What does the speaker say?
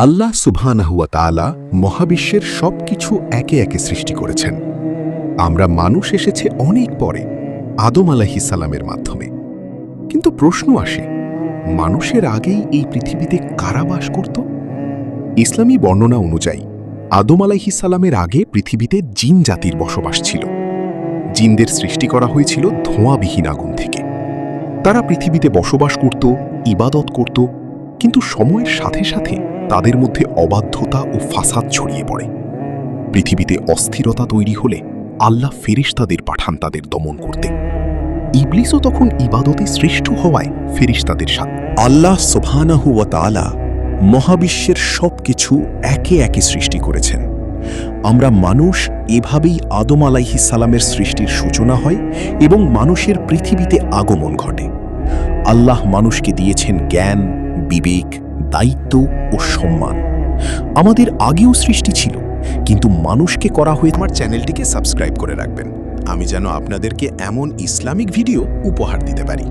আল্লাহ সুবহানাহু ওয়া তাআলা মহাবিশ্বের সবকিছু একে একে সৃষ্টি করেছেন। আমরা মানুষ এসেছে অনেক পরে, আদম আলাইহিস সালামের মাধ্যমে। কিন্তু প্রশ্ন আসে, মানুষের আগেই এই পৃথিবীতে কারা বাস করত? ইসলামী বর্ণনা অনুযায়ী আদম আলাইহিস সালামের আগে পৃথিবীতে জিন জাতির বসবাস ছিল। জিনদের সৃষ্টি করা হয়েছিল ধোঁয়াবিহীন আগুন থেকে। তারা পৃথিবীতে বসবাস করত, ইবাদত করত, কিন্তু সময়ের সাথে সাথে তাদের মধ্যে অবাধ্যতা ও ফাসাদ ছড়িয়ে পড়ে। পৃথিবীতে অস্থিরতা তৈরি হলে আল্লাহ ফেরেশতাদের পাঠান তাদের দমন করতে। ইবলিসও তখন ইবাদতে শ্রেষ্ঠ হওয়ায় ফেরেশতাদের সাথে। আল্লাহ সুবহানাহু ওয়া তাআলা মহাবিশ্বের সবকিছু একে একে সৃষ্টি করেছেন। আমরা মানুষ এভাবেই আদম আলাইহিস সালামের সৃষ্টির সূচনা হয় এবং মানুষের পৃথিবীতে আগমন ঘটে। আল্লাহ মানুষকে দিয়েছেন জ্ঞান, বিবেক, দায়িত্ব ও সম্মান। আমাদের আগেও সৃষ্টি ছিল, কিন্তু মানুষকে করা হয়ে। আমার চ্যানেলটিকে সাবস্ক্রাইব করে রাখবেন, আমি যেন আপনাদেরকে এমন ইসলামিক ভিডিও উপহার দিতে পারি।